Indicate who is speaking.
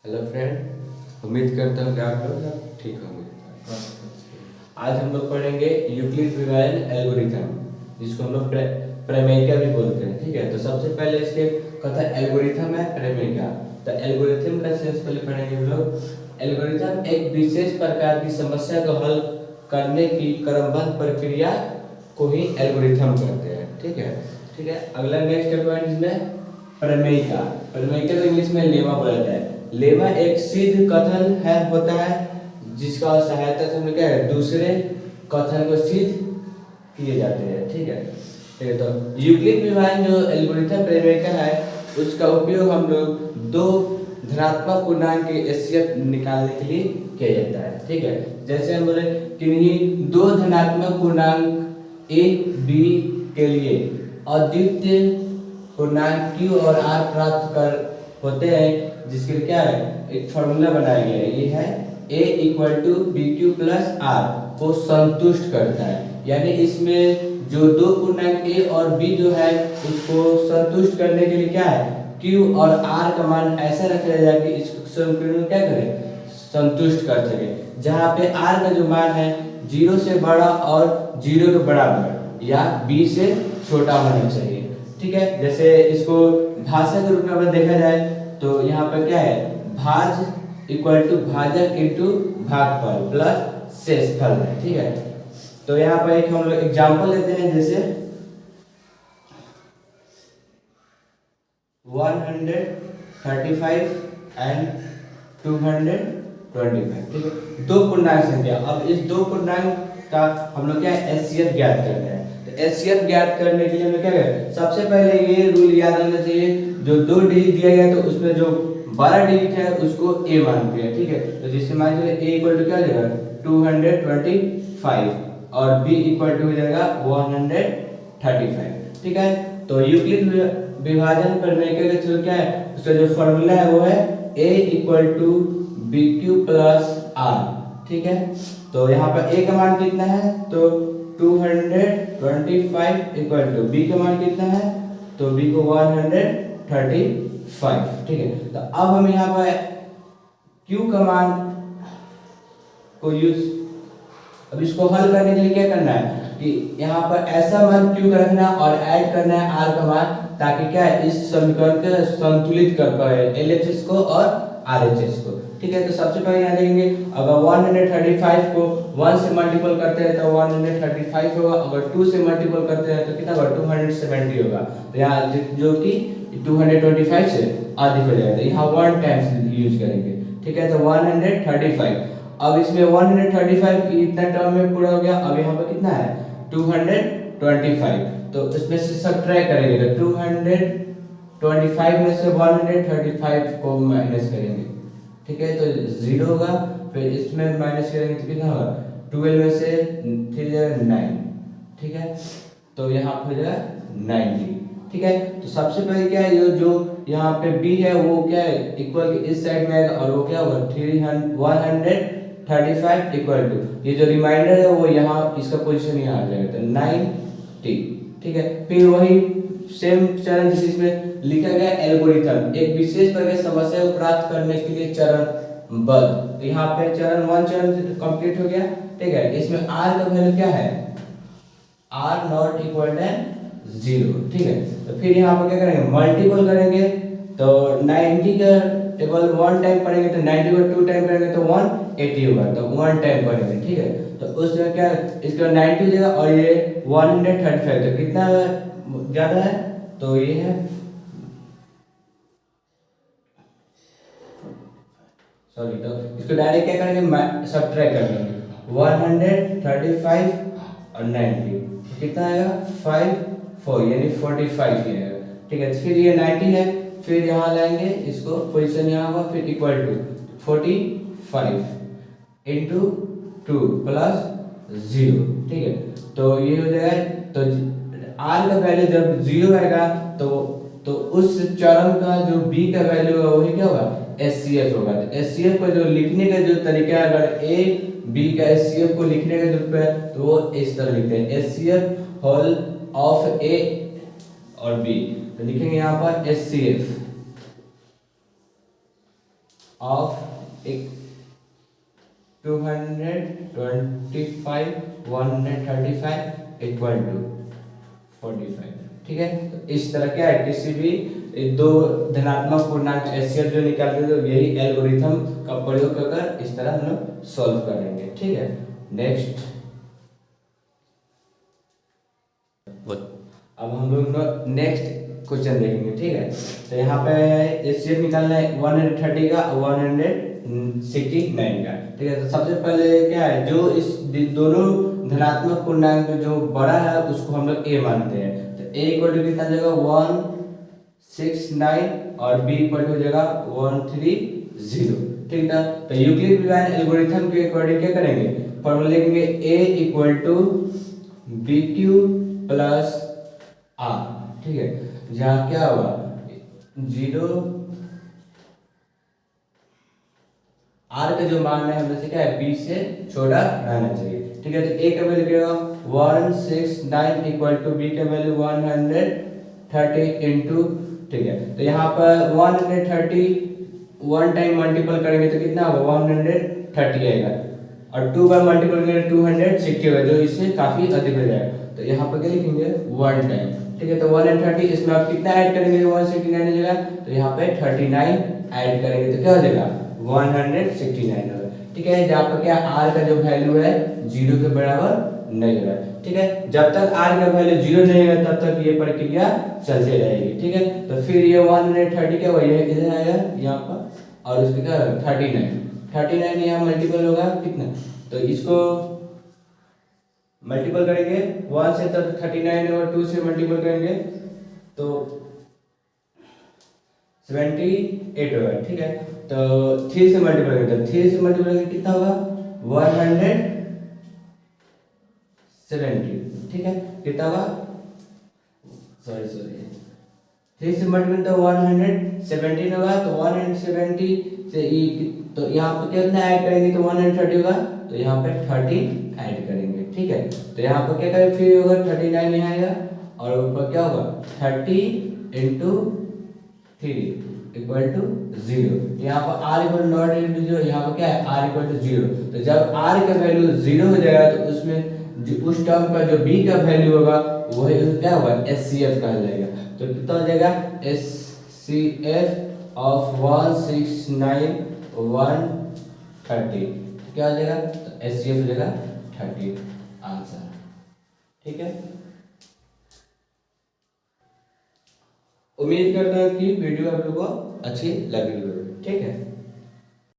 Speaker 1: Hello friend, उम्मीद करता हूँ कि आप लोग सब ठीक होंगे। आज हम लोग पढ़ेंगे यूक्लिड विभाजन एल्गोरिथम, जिसको हम लोग प्रमेयिका भी बोलते हैं। ठीक है, तो सबसे पहले इसके कथा एल्गोरिथम है प्रमेयिका। तो एल्गोरिथम का सबसे पहले पढ़ेंगे हम लोग। एल्गोरिथम एक विशेष प्रकार की समस्या को हल करने की क्रमबद्ध प्रक्रिया को ही एल्गोरिथम कहते हैं। ठीक है, ठीक है। अगला नेक्स्ट पॉइंट इसमें प्रमेयिका। प्रमेयिका को इंग्लिश में लेमा बोला जाता है। लेमा एक सिद्ध कथन है होता है जिसका सहायता से हम क्या है दूसरे कथन को सिद्ध किए जाते हैं। ठीक है, ठीक है। तो यूक्लिड विभाजन जो एल्गोरिथम प्रमेयिका है उसका उपयोग हम लोग दो धनात्मक पूर्णांक के एचसीएफ निकालने के लिए किया जाता है। ठीक है, जैसे हम बोले किन्हीं दो धनात्मक पूर्णांक ए बी के लिए अद्वितीय पूर्णांक Q और R प्राप्त कर होते हैं, जिसके लिए क्या है एक फॉर्मूला बनाया गया है। ये है A equal to B Q plus R को संतुष्ट करता है। यानी इसमें जो दो पूर्णांक A और B जो है उसको संतुष्ट करने के लिए क्या है Q और R का मान ऐसा रखा जाए कि इस समीकरण क्या करे संतुष्ट कर सके, जहाँ पे R का जो मान है 0 से बड़ा और 0 के बराबर या B से छोटा होना चाहिए। ठीक है, जैसे इसको भाषा के रूप में अगर देखा जाए तो यहाँ पर क्या है भाज इक्वल टू भाजक इंटू भागफल प्लस शेषफल है। ठीक है, तो यहाँ पर एक हम लोग एग्जाम्पल लेते हैं, जैसे 135 एंड 225। ठीक है, दो पूर्णांक संख्या। अब इस दो पूर्णांक का हम लोग क्या है एचसीएफ ज्ञात करना है। तो एचसीएफ ज्ञात करने के लिए हमें क्या करें, सबसे पहले ये रूल याद रखना चाहिए, जो दो डिजिट दिया गया तो उसमें जो बड़ा डिजिट है उसको ए मानते हैं। ठीक है, तो जिससे मान लीजिए ए इक्वल टू क्या हो जाएगा 225 और बी इक्वल टू हो जाएगा 135। ठीक है, तो यूक्लिड विभाजन प्रमेय का जो क्या है उसका जो फॉर्मूला है वो है a equal to B Q plus R. ठीक है, तो यहाँ पर a का मान कितना है तो 225 इक्वल टू बी का मान कितना है तो बी को 135। ठीक है, तो अब हम यहाँ पर q का मान को यूज, अब इसको हल करने के लिए क्या करना है कि यहाँ पर ऐसा मान q का रखना है और ऐड करना है r का मान, ताकि क्या है इस समीकरण को संतुलित कर पाए LHS को और RHS को। ठीक है, तो सबसे पहले यहाँ देखेंगे अगर 135 को 1 से मल्टीपल करते हैं तो 135 होगा, अगर 2 से मल्टीपल करते हैं तो कितना होगा 270 होगा। तो यहाँ जो कि 225 से अधिक हो जाएगा, तो यहाँ 1 टाइम्स यूज करेंगे। ठीक है, तो 135। अब इसमें 135 इतना टर्म में पूरा हो गया। अब यहाँ पर कितना है 225, तो इसमें से सब्ट्रैक्ट करेंगे तो 225 में से 135 को माइनस करेंगे। ठीक है, तो 0 होगा, फिर इसमें माइनस करेंगे तो कितना होगा 12 में से 3 9। ठीक है, तो यहाँ पर हो जाएगा 90। ठीक है, तो सबसे पहले क्या है ये जो यहाँ पे b है वो क्या है इक्वल के इस साइड में आएगा और वो क्या होगा 135 इक्वल टू ये जो रिमाइंडर है वो यहाँ इसका पोजीशन यहाँ आ जाएगा तो 90। ठीक है, फिर वही सेम चरण जिस इसमें लिखा गया एल्गोरिथम एक विशेष प्रकार की समस्या को प्राप्त करने के लिए चरणबद्ध। तो यहाँ पे चरण 1 चरण कंप्लीट हो गया। ठीक है, इसमें r का वैल्यू क्या है r नॉट इक्वल टू 0। ठीक है, तो फिर यहाँ पर क्या करेंगे मल्टीपल करेंगे तो 90 का टेबल 1 टाइम पढ़ेंगे तो 90 को 2 टाइम करेंगे तो 180 होगा, तो 1 टाइम पढ़ेंगे। ठीक है, तो उसमें क्या इसका 90 हो जाएगा और ये 135 तो कितना ज्यादा है तो ये है सॉरी, तो इसको डायरेक्ट क्या करेंगे सब्ट्रैक्ट कर लेंगे 135 और 90 तो कितना आएगा 5 4 यानी 45 ही आएगा। ठीक है, फिर ये 90 है, फिर यहाँ लाएंगे इसको पोजीशन यहाँ होगा, फिर इक्वल टू 45 इंटू 2 प्लस 0। ठीक है, तो ये हो जाएगा तो r का वैल्यू जब 0 आएगा तो उस चरण का जो b का वैल्यू होगा वही क्या होगा एचसीएफ होगा। तो एचसीएफ को जो लिखने का जो तरीका है अगर a b का एचसीएफ को लिखने का जो है तो वो इस तरह लिखते हैं एचसीएफ होल ऑफ a और b, तो लिखेंगे यहाँ पर एचसीएफ ऑफ एक 225 135 इक्वल टू 45। ठीक है, तो इस तरह क्या है, किसी भी दो धनात्मक पूर्णांक एचसीएफ जो निकालते हैं तो यही एल्गोरिथम का प्रयोग कर इस तरह हम लोग सॉल्व करेंगे। ठीक है, नेक्स्ट अब हम लोग नेक्स्ट क्वेश्चन देखेंगे। ठीक है, तो यहाँ पे एचसीएफ निकालना है 130 का 169 का। ठीक है, तो सबसे पहले क्या है, जो इस दोनों धनात्मक पूर्णांक में जो बड़ा है उसको हम लोग ए मानते हैं। तो ए इक्वल टू कितना जगह 169 और बी इक्वल टू जगह 130। ठीक है, तो यूक्लिड डिवाइन एल्गोरिथम के अकॉर्डिंग क्या करेंगे, फॉर्मूला लिखेंगे A equal to B Q plus R. ठीक है, जहाँ क्या होगा 0 आर का जो मान है हमें से क्या है बी से छोटा रहना चाहिए। ठीक है, तो ए का वैल्यू क्या होगा 169 इक्वल टू बी का वैल्यू 130 इंटू। ठीक है, तो यहाँ पर 130 वन टाइम मल्टीपल करेंगे तो कितना होगा 130 आएगा और 2 बार मल्टीपल करेंगे 260 होगा, जो इससे काफी अधिक हो जाएगा। तो यहाँ पर क्या लिखेंगे 1 टाइम। ठीक है, तो 130 इसमें आप कितना ऐड करेंगे 169 की जगह, तो यहाँ पे 39 ऐड करेंगे तो क्या हो जाएगा 169 होगा। ठीक है, जहाँ पर क्या आर का जो वैल्यू है 0 के बराबर नहीं होगा। ठीक है, जब तक आर का वैल्यू 0 नहीं होगा तब तक ये प्रक्रिया चलती रहेगी। ठीक है, तो फिर ये 130 क्या हुआ, ये इधर आएगा यहाँ पर और उसके क्या 39 यहाँ मल्टीपल होगा कितना, तो इसको मल्टीपल करेंगे 1 से, तब 39 और 2 से मल्टीपल करेंगे तो 78 होगा। ठीक है, तो 3 से मल्टीपल करेंगे तो 3 से मल्टीपल करेंगे कितना होगा 170। ठीक है, कितना होगा सॉरी 3 से मल्टीपल तो 117 होगा, तो 170 से तो यहाँ पे कितना ऐड करेंगे तो 130 होगा, तो यहाँ पे 30 ऐड करेंगे। ठीक है, तो यहाँ पर क्या करें फिर होगा 39 यहाँ आएगा और ऊपर क्या होगा 30 इंटू 3 इक्वल टू 0। यहाँ पर r इक्वल नॉट इंटू 0, यहाँ पर क्या है r इक्वल टू 0। तो जब r का वैल्यू 0 हो जाएगा तो उसमें उस टर्म का जो b का वैल्यू होगा वही क्या होगा एचसीएफ कहा जाएगा। तो कितना हो जाएगा एचसीएफ ऑफ 169 130 क्या हो जाएगा, तो एचसीएफ हो जाएगा 30 आंसर। ठीक है, उम्मीद करता हूँ कि वीडियो आप लोगों को अच्छी लगी होगी। ठीक है।